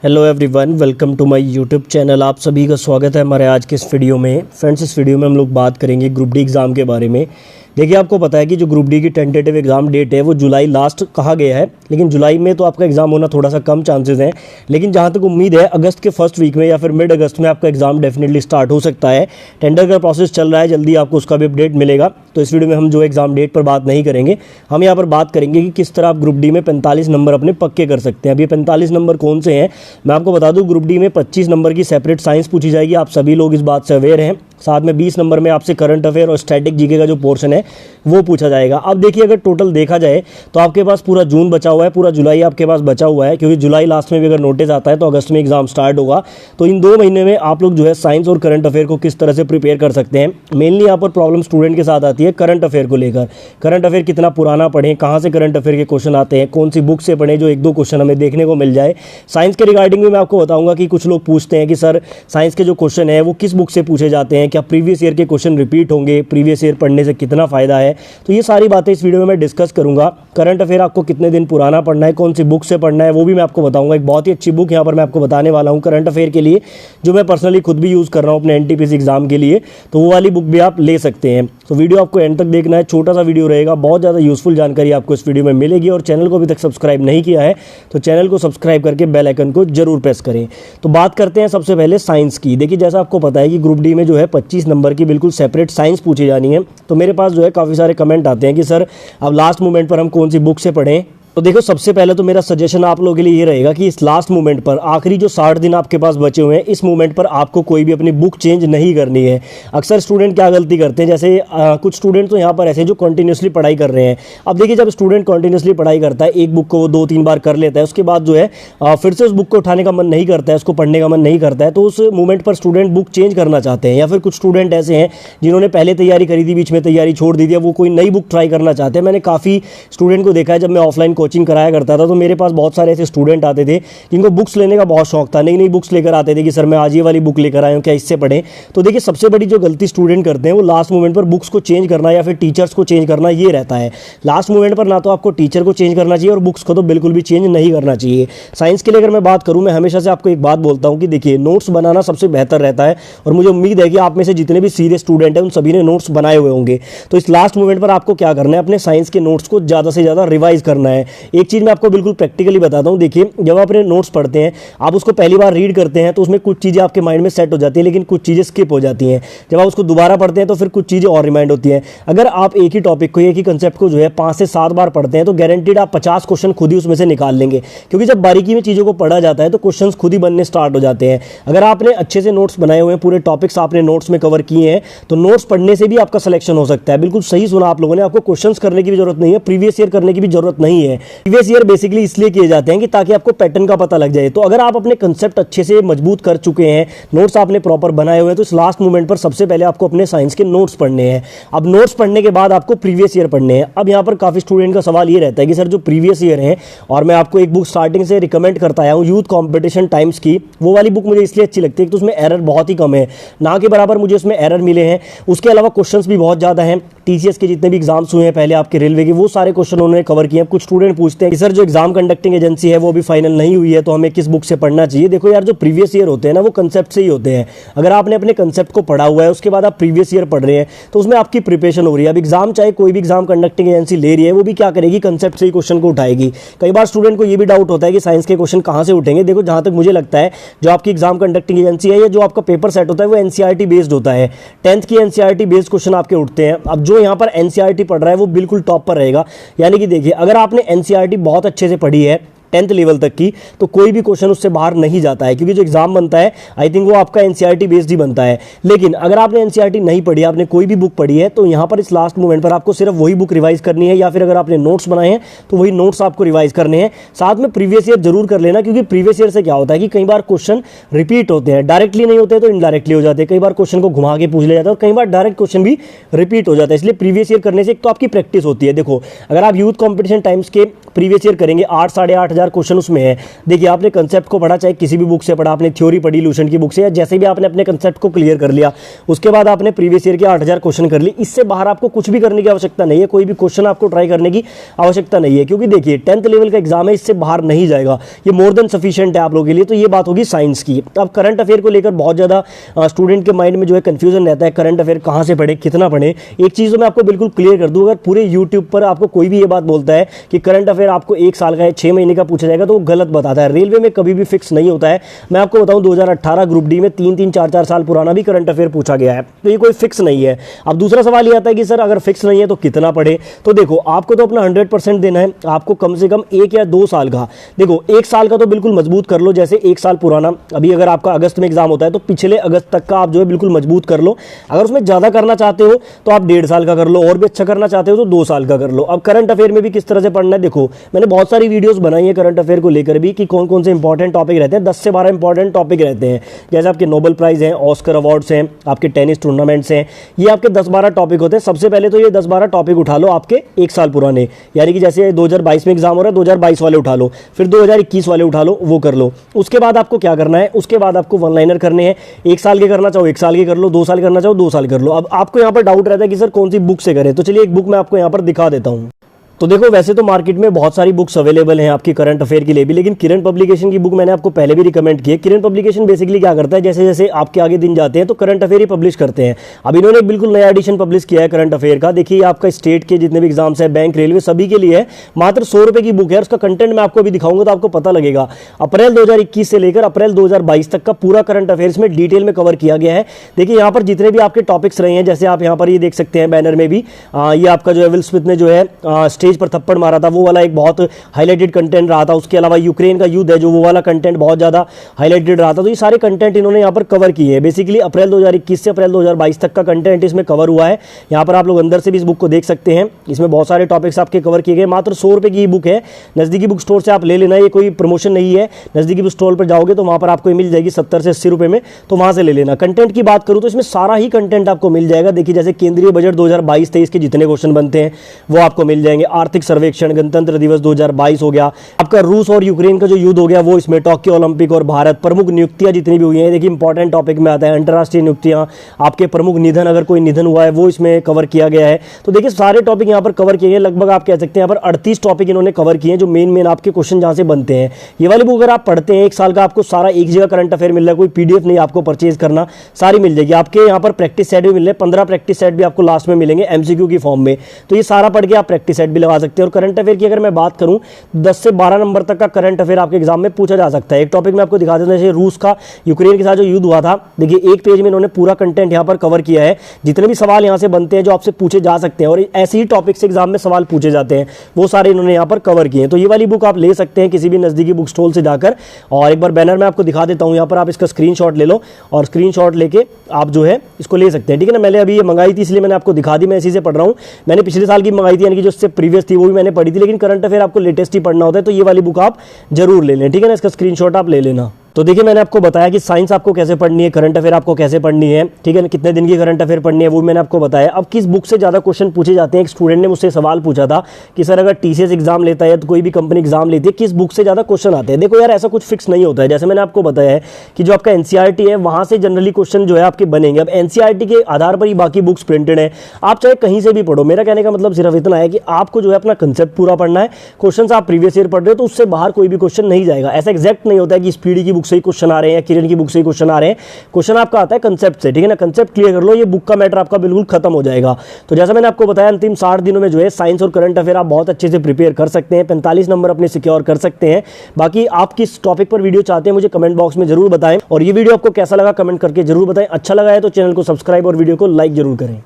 Hello everyone, welcome to my YouTube channel. आप सभी का स्वागत है हमारे आज के इस वीडियो में। फ्रेंड्स, इस वीडियो में हम लोग बात करेंगे ग्रुप डी एग्ज़ाम के बारे में। देखिए, आपको पता है कि जो ग्रुप डी की टेंटेटिव एग्ज़ाम डेट है वो जुलाई लास्ट कहा गया है, लेकिन जुलाई में तो आपका एग्ज़ाम होना थोड़ा सा कम चांसेस हैं। लेकिन जहाँ तक उम्मीद है अगस्त के फर्स्ट वीक में या फिर मिड अगस्त में आपका एग्ज़ाम डेफिनेटली स्टार्ट हो सकता है। टेंडर का प्रोसेस चल रहा है, जल्दी आपको उसका भी अपडेट मिलेगा। तो इस वीडियो में हम जो एग्ज़ाम डेट पर बात नहीं करेंगे, हम यहाँ पर बात करेंगे कि किस तरह आप ग्रुप डी में 45 नंबर अपने पक्के कर सकते हैं। अब ये 45 नंबर कौन से हैं, मैं आपको बता दूं। ग्रुप डी में 25 नंबर की सेपरेट साइंस पूछी जाएगी, आप सभी लोग इस बात से अवेयर हैं। साथ में 20 नंबर में आपसे करंट अफेयर और स्टैटिक जीके का जो पोर्शन है वो पूछा जाएगा। अब देखिए, अगर टोटल देखा जाए तो आपके पास पूरा जून बचा हुआ है, पूरा जुलाई आपके पास बचा हुआ है, क्योंकि जुलाई लास्ट में भी अगर नोटिस आता है तो अगस्त में एग्जाम स्टार्ट होगा। तो इन 2 महीने में आप लोग जो है साइंस और करंट अफेयर को किस तरह से प्रिपेयर कर सकते हैं। मेनली यहाँ पर प्रॉब्लम स्टूडेंट के साथ आती है करंट अफेयर को लेकर। करंट अफेयर कितना पुराना पढ़ें, कहाँ से करंट अफेयर के क्वेश्चन आते हैं, कौन सी बुक से पढ़ें जो 1-2 क्वेश्चन हमें देखने को मिल जाए। साइंस के रिगार्डिंग भी मैं आपको बताऊंगा कि कुछ लोग पूछते हैं कि सर साइंस के जो क्वेश्चन है वो किस बुक से पूछे जाते हैं, क्या प्रीवियस ईयर के क्वेश्चन रिपीट होंगे, प्रीवियस ईयर पढ़ने से कितना फायदा है। तो ये सारी बातें इस वीडियो में मैं डिस्कस करूंगा। करंट अफेयर आपको कितने दिन पुराना पढ़ना है, कौन सी बुक से पढ़ना है, वो भी मैं आपको बताऊंगा। एक बहुत ही अच्छी बुक यहाँ पर मैं आपको बताने वाला हूँ करंट अफेयर के लिए, जो मैं पर्सनली खुद भी यूज़ कर रहा हूँ अपने एनटीपीसी एग्जाम के लिए। तो वो वाली बुक भी आप ले सकते हैं। तो वीडियो आपको एंड तक देखना है, छोटा सा वीडियो रहेगा, बहुत ज़्यादा यूजफुल जानकारी आपको इस वीडियो में मिलेगी। और चैनल को अभी तक सब्सक्राइब नहीं किया है तो चैनल को सब्सक्राइब करके बेल आइकन को जरूर प्रेस करें। तो बात करते हैं सबसे पहले साइंस की। देखिए, जैसा आपको पता है कि ग्रुप डी में जो है 25 नंबर की बिल्कुल सेपरेट साइंस पूछी जानी है। तो मेरे पास जो है काफ़ी सारे कमेंट आते हैं कि सर अब लास्ट मोमेंट पर हम कौन सी बुक से पढ़ें। तो देखो, सबसे पहले तो मेरा सजेशन आप लोगों के लिए ये रहेगा कि इस लास्ट मोमेंट पर, आखिरी जो 60 दिन आपके पास बचे हुए हैं, इस मोमेंट पर आपको कोई भी अपनी बुक चेंज नहीं करनी है। अक्सर स्टूडेंट क्या गलती करते हैं, जैसे कुछ स्टूडेंट तो यहाँ पर ऐसे जो कंटिन्यूसली पढ़ाई कर रहे हैं। अब देखिए, जब स्टूडेंट कंटिन्यूसली पढ़ाई करता है, एक बुक को वो 2-3 बार कर लेता है, उसके बाद जो है फिर से उस बुक को उठाने का मन नहीं करता है, उसको पढ़ने का मन नहीं करता है, तो उस मोमेंट पर स्टूडेंट बुक चेंज करना चाहते हैं। या फिर कुछ स्टूडेंट ऐसे हैं जिन्होंने पहले तैयारी करी थी, बीच में तैयारी छोड़ दी थी, वो कोई नई बुक ट्राई करना चाहते हैं। मैंने काफ़ी स्टूडेंट को देखा है, जब मैं ऑफलाइन कोचिंग कराया करता था तो मेरे पास बहुत सारे ऐसे स्टूडेंट आते थे जिनको बुक्स लेने का बहुत शौक था। नई नई बुक्स लेकर आते थे कि सर मैं आज ये वाली बुक लेकर आया हूँ, क्या इससे पढ़ें। तो देखिए, सबसे बड़ी जो गलती स्टूडेंट करते हैं वो लास्ट मोमेंट पर बुक्स को चेंज करना या फिर टीचर्स को चेंज करना, ये रहता है। लास्ट मोमेंट पर ना तो आपको टीचर को चेंज करना चाहिए और बुक्स को तो बिल्कुल भी चेंज नहीं करना चाहिए। साइंस के लिए अगर मैं बात करूँ, मैं हमेशा से आपको एक बात बोलता हूँ कि देखिए, नोट्स बनाना सबसे बेहतर रहता है। और मुझे उम्मीद है कि आप में से जितने भी सीरियस स्टूडेंट हैं उन सभी ने नोट्स बनाए हुए होंगे। तो इस लास्ट मोमेंट पर आपको क्या करना है, अपने साइंस के नोट्स को ज़्यादा से ज़्यादा रिवाइज करना है। एक चीज़ मैं आपको बिल्कुल प्रैक्टिकली बताता हूं। देखिए, जब आप अपने नोट्स पढ़ते हैं, आप उसको पहली बार रीड करते हैं तो उसमें कुछ चीज़ें आपके माइंड में सेट हो जाती है, लेकिन कुछ चीज़ें स्किप हो जाती हैं। जब आप उसको दोबारा पढ़ते हैं तो फिर कुछ चीज़ें और रिमाइंड होती हैं। अगर आप एक ही टॉपिक को, एक ही कंसेप्ट को जो है 5 से 7 बार पढ़ते हैं तो गारंटीड आप 50 क्वेश्चन खुद ही उसमें से निकाल लेंगे, क्योंकि जब बारीकी में चीज़ों को पढ़ा जाता है तो क्वेश्चन खुद ही बनने स्टार्ट हो जाते हैं। अगर आपने अच्छे से नोट्स बनाए हुए हैं, पूरे टॉपिक्स आपने नोट्स में कवर किए हैं, तो नोट्स पढ़ने से भी आपका सिलेक्शन हो सकता है। बिल्कुल सही सुना आप लोगों ने, आपको क्वेश्चन करने की भी जरूरत नहीं है, प्रीवियस ईयर करने की भी जरूरत नहीं है। प्रीवियस ईयर बेसिकली इसलिए किए जाते हैं कि ताकि आपको पैटर्न का पता लग जाए। तो अगर आप अपने कंसेप्ट अच्छे से मजबूत कर चुके हैं, नोट्स आपने प्रॉपर बनाए हुए हैं, तो इस लास्ट मोमेंट पर सबसे पहले आपको अपने साइंस के नोट्स पढ़ने हैं। अब नोट्स पढ़ने के बाद आपको प्रीवियस ईयर पढ़ने हैं। अब यहाँ पर काफी स्टूडेंट का सवाल ये रहता है कि सर जो प्रीवियस ईयर है, और मैं आपको एक बुक स्टार्टिंग से रिकमेंड करता आया हूँ, यूथ कॉम्पिटिशन टाइम्स की, वो वाली बुक मुझे इसलिए अच्छी लगती है कि उसमें एरर बहुत ही कम है, ना के बराबर मुझे उसमें एरर मिले हैं। उसके अलावा क्वेश्चंस भी बहुत ज़्यादा हैं। टीसीएस के जितने भी एग्जाम्स हुए हैं पहले आपके रेलवे के, वो सारे क्वेश्चन उन्होंने कवर किए हैं। कुछ स्टूडेंट पूछते हैं कि सर जो एग्जाम कंडक्टिंग एजेंसी है वो अभी फाइनल नहीं हुई है, तो हमें किस बुक से पढ़ना चाहिए। देखो यार, जो प्रीवियस ईयर होते हैं ना, वो कंसेप्ट से ही होते हैं। अगर आपने अपने कंसेप्ट को पढ़ा हुआ है, उसके बाद आप प्रीवियस ईयर पढ़ रहे हैं, तो उसमें आपकी प्रिपरेशन हो रही है। अब एग्जाम चाहे कोई भी एग्जाम कंडक्टिंग एजेंसी ले रही है, वो भी क्या करेगी, कंसेप्ट से ही क्वेश्चन को उठाएगी। कई बार स्टूडेंट को ये भी डाउट होता है कि साइंस के क्वेश्चन कहाँ से उठेंगे। देखो, जहाँ तक मुझे लगता है, जो आपकी एग्जाम कंडक्टिंग एजेंसी है या जो आपका पेपर सेट होता है वो एनसीईआरटी बेस्ड होता है। 10th की एनसीईआरटी बेस्ड क्वेश्चन आपके उठते हैं। अब जो यहाँ पर एनसीईआरटी पढ़ रहा है वो बिल्कुल टॉप पर रहेगा। यानी कि देखिए, अगर आपने एनसीईआरटी बहुत अच्छे से पढ़ी है 10th लेवल तक की, तो कोई भी क्वेश्चन उससे बाहर नहीं जाता है, क्योंकि जो एग्जाम बनता है आई थिंक वो आपका एनसीईआरटी बेस्ड ही बनता है। लेकिन अगर आपने एनसीईआरटी नहीं पढ़ी, आपने कोई भी बुक पढ़ी है, तो यहाँ पर इस लास्ट मोमेंट पर आपको सिर्फ वही बुक रिवाइज करनी है, या फिर अगर आपने नोट्स बनाए हैं तो वही नोट्स आपको रिवाइज करने हैं। साथ में प्रीवियस ईयर जरूर कर लेना, क्योंकि प्रीवियस ईयर से क्या होता है कि कई बार क्वेश्चन रिपीट होते हैं, डायरेक्टली नहीं होते तो इनडायरेक्टली हो जाते हैं। कई बार क्वेश्चन को घुमा के पूछ लिया जाता है और कई बार डायरेक्ट क्वेश्चन भी रिपीट हो जाता है। इसलिए प्रीवियस ईयर करने से एक तो आपकी प्रैक्टिस होती है। देखो, अगर आप यूथ कॉम्पिटिशन टाइम्स के प्रीवियस ईयर करेंगे, 8-8,500 8,000 क्वेश्चन उसमें है। देखिए आपने कंसेप्ट को पढ़ा, चाहे किसी भी बुक से पढ़ा, आपने थ्योरी पढ़ी ल्यूशन की बुक से, या जैसे भी आपने अपने कंसेप्ट को क्लियर कर लिया, उसके बाद आपने प्रीवियस ईयर के 8,000 क्वेश्चन कर ली। इससे बाहर आपको कुछ भी करने की आवश्यकता नहीं है, कोई भी क्वेश्चन आपको ट्राई करने की आवश्यकता नहीं है, क्योंकि देखिए 10th लेवल का एग्जाम है, इससे बाहर नहीं जाएगा, ये मोर देन सफिशिएंट है आप लोगों के लिए। तो ये बात होगी साइंस की। अब करंट अफेयर को लेकर बहुत ज़्यादा स्टूडेंट के माइंड में जो है कंफ्यूजन रहता है, करंट अफेयर कहाँ से पढ़े, कितना पढ़े। एक चीज़ तो मैं आपको बिल्कुल क्लियर कर दूँ, अगर पूरे यूट्यूब पर आपको कोई भी ये बात बोलता है कि करंट अफेयर आपको 1 साल का है, 6 महीने का पूछा जाएगा, तो वो गलत बताता है। रेलवे में कभी भी फिक्स नहीं होता है। मैं आपको बताऊं 2018 ग्रुप डी में 3-3, 4-4 साल पुराना भी करंट अफेयर पूछा गया है, तो ये कोई फिक्स नहीं है। अब दूसरा सवाल ये आता है कि सर अगर फिक्स नहीं है तो कितना पढ़े। तो देखो आपको तो अपना 100% देना है, आपको कम से कम 1 या 2 साल का, देखो 1 साल का तो बिल्कुल मजबूत कर लो, जैसे 1 साल पुराना, अभी अगर आपका अगस्त में एग्जाम होता है तो पिछले अगस्त तक का आप जो है बिल्कुल मजबूत कर लो। अगर उसमें ज़्यादा करना चाहते हो तो आप 1.5 साल का कर लो, और भी अच्छा करना चाहते हो तो 2 साल का कर लो। अब करंट अफेयर में भी किस तरह से पढ़ना है, देखो मैंने बहुत सारी वीडियोस बनाई है करंट अफेयर को लेकर भी कि कौन कौन से इंपॉर्टेंट टॉपिक रहते हैं। 10 से 12 इंपॉर्टेंट टॉपिक रहते हैं, जैसे आपके नोबेल प्राइज हैं, ऑस्कर अवार्ड्स हैं, आपके टेनिस टूर्नामेंट्स हैं, ये आपके 10-12 टॉपिक होते हैं। सबसे पहले तो ये 10-12 टॉपिक उठा लो आपके 1 साल पुराने, यानी कि जैसे 2022 में एग्जाम हो रहा है 2022 वाले उठा लो, फिर 2021 वाले उठा लो, वो कर लो। उसके बाद आपको क्या करना है, उसके बाद आपको वन लाइनर करने हैं। 1 साल के करना चाहो 1 साल के कर लो, 2 साल करना चाहो 2 साल कर लो। अब आपको यहाँ पर डाउट रहता है कि सर कौन सी बुक से करें, तो चलिए एक बुक मैं आपको यहाँ पर दिखा देता हूँ। तो देखो वैसे तो मार्केट में बहुत सारी बुक्स अवेलेबल हैं आपकी करंट अफेयर के लिए भी, लेकिन किरण पब्लिकेशन की बुक मैंने आपको पहले भी रिकमेंड की है। किरण पब्लिकेशन बेसिकली क्या करता है, जैसे जैसे आपके आगे दिन जाते हैं तो करंट अफेयर ही पब्लिश करते हैं। अब इन्होंने एक बिल्कुल नया एडिशन पब्लिश किया है करंट अफेयर का। देखिए आपका स्टेट के जितने भी एग्जाम्स है, बैंक, रेलवे, सभी के लिए है। मात्र 100 रुपये की बुक है, उसका कंटेंट मैं आपको अभी दिखाऊंगा तो आपको पता लगेगा। अप्रैल 2021 से लेकर अप्रैल 2022 तक का पूरा करंट अफेयर्स में डिटेल में कवर किया गया है। देखिए यहाँ पर जितने भी आपके टॉपिक्स रहे हैं, जैसे आप यहाँ पर ये देख सकते हैं बैनर में भी, ये आपका जो है विल स्मिथ ने जो है स्टेज पर थप्पड़ मारा था, वो वाला एक बहुत हाईलाइटेड कंटेंट रहा था। उसके अलावा यूक्रेन का युद्ध है जो, वो वाला कंटेंट बहुत ज़्यादा हाईलाइटेड रहा था। तो ये सारे कंटेंट इन्होंने यहाँ पर कवर किए हैं। बेसिकली अप्रैल 2021 से अप्रैल 2022 तक का कंटेंट इसमें कवर हुआ है। यहाँ पर आप लोग अंदर से भी इस बुक को देख सकते हैं, इसमें बहुत सारे टॉपिक्स आपके कवर किए गए। मात्र 100 रुपये की बुक है, नज़दीकी बुक स्टोर से आप ले लेना, ये कोई प्रमोशन नहीं है। नज़दीकी बुक स्टोर पर जाओगे तो वहाँ पर आपको मिल जाएगी 70 से 80 रुपये में, तो वहाँ से ले लेना। कंटेंट की बात करूँ तो इसमें सारा ही कंटेंट आपको मिल जाएगा। देखिए जैसे केंद्रीय बजट 2022-23 के जितने क्वेश्चन बनते हैं वो आपको मिल जाएंगे। आर्थिक सर्वेक्षण, गणतंत्र दिवस 2022 हो गया, आपका रूस और यूक्रेन का जो युद्ध हो गया वो इसमें, टोक्यो ओलंपिक और भारत, प्रमुख नियुक्तियां जितनी भी हुई हैं, देखिए इंपॉर्टेंट टॉपिक में आता है। अंतर्राष्ट्रीय नियुक्तियां, आपके प्रमुख निधन, अगर कोई निधन हुआ है वो इसमें कवर किया गया है। तो देखिए सारे टॉपिक यहाँ पर कवर किए गए। लगभग आप कह सकते हैं यहाँ पर 38 टॉपिक इन्होंने कवर किए हैं, जो मेन आपके क्वेश्चन जहाँ से बनते हैं। ये वाली बुक अगर आप पढ़ते हैं 1 साल का, आपको सारा एक जगह करंट अफेयर मिल रहा है, कोई पीडीएफ नहीं आपको परचेज करना, सारी मिल जाएगी। आपके यहाँ पर प्रैक्टिस सेट भी मिल रहे हैं, 15 प्रैक्टिस सेट भी आपको लास्ट में मिलेंगे एमसीक्यू की फॉर्म में। तो ये सारा पढ़ के आप प्रैक्टिस सेट भी लगा सकते हैं। और करंट अफेयर की अगर मैं बात करूँ, 10 से 12 नंबर तक का करंट अफेयर आपके एग्जाम में पूछा जा सकता है। एक टॉपिक में आपको दिखा देता हूं, जैसे रूस का यूक्रेन के साथ जो युद्ध हुआ था, देखिए एक पेज में इन्होंने पूरा कंटेंट यहां पर कवर किया है। जितने भी सवाल यहां से बनते हैं जो आपसे पूछे जा सकते हैं, और ऐसे ही टॉपिक से एग्जाम में सवाल पूछे जाते हैं, वो सारे इन्होंने यहां पर कवर किए हैं। तो ये वाली बुक आप ले सकते हैं किसी भी नजदीकी बुक स्टॉल से जाकर। और एक बार बैनर में आपको दिखा देता हूं, यहां पर आप इसका स्क्रीनशॉट ले लो, और स्क्रीनशॉट लेके आप जो है इसको ले सकते हैं, ठीक है ना। मैंने अभी ये मंगाई थी इसलिए मैंने आपको दिखा दी, मैं इसी से पढ़ रहा हूं। मैंने पिछले साल की मंगाई थी, यानी कि जो उससे प्रीवियस थी वो भी मैंने पढ़ी थी, लेकिन करंट अफेयर आपको लेटेस्ट ही पढ़ना होता है, तो ये वाली बुक आप जरूर ले लें, ठीक है ना। इसका स्क्रीनशॉट आप ले लेना। तो देखिए मैंने आपको बताया कि साइंस आपको कैसे पढ़नी है, करंट अफेयर आपको कैसे पढ़नी है, ठीक है ना। कितने दिन की करंट अफेयर पढ़नी है वो मैंने आपको बताया। अब किस बुक से ज़्यादा क्वेश्चन पूछे जाते हैं, एक स्टूडेंट ने मुझसे सवाल पूछा था कि सर अगर टीसीएस एग्जाम लेता है तो कोई भी कंपनी एग्जाम लेती है, किस बुक से ज़्यादा क्वेश्चन आते हैं। देखो यार ऐसा कुछ फिक्स नहीं होता है। जैसे मैंने आपको बताया है कि जो आपका एनसीईआरटी है वहाँ से जनरली क्वेश्चन जो है आपके बनेंगे। अब एनसीईआरटी के आधार पर ही बाकी बुक्स प्रिंटेड है, आप चाहे कहीं से भी पढ़ो। मेरा कहने का मतलब सिर्फ इतना है कि आपको जो है अपना कंसेप्ट पूरा पढ़ना है। क्वेश्चन आप प्रीवियस ईयर पढ़ रहे हो तो उससे बाहर कोई भी क्वेश्चन नहीं जाएगा। ऐसा एग्जैक्ट नहीं होता है कि स्पीडी की बुक से ही क्वेश्चन आ रहे हैं, किरण की बुक से क्वेश्चन आ रहे हैं। क्वेश्चन आपका आता है कंसेप्ट से, ठीक है ना। कंसेप्ट क्लियर कर लो, ये बुक का मैटर आपका बिल्कुल खत्म हो जाएगा। तो जैसा मैंने आपको बताया, अंतिम 60 दिनों में जो है साइंस और करंट अफेयर आप बहुत अच्छे से प्रिपेयर कर सकते हैं, 45 नंबर अपने सिक्योर कर सकते हैं। बाकी आप किस टॉपिक पर वीडियो चाहते हैं मुझे कमेंट बॉक्स में जरूर बताएं, और ये वीडियो आपको कैसा लगा कमेंट करके जरूर बताएं। अच्छा लगा है तो चैनल को सब्सक्राइब और वीडियो को लाइक जरूर करें।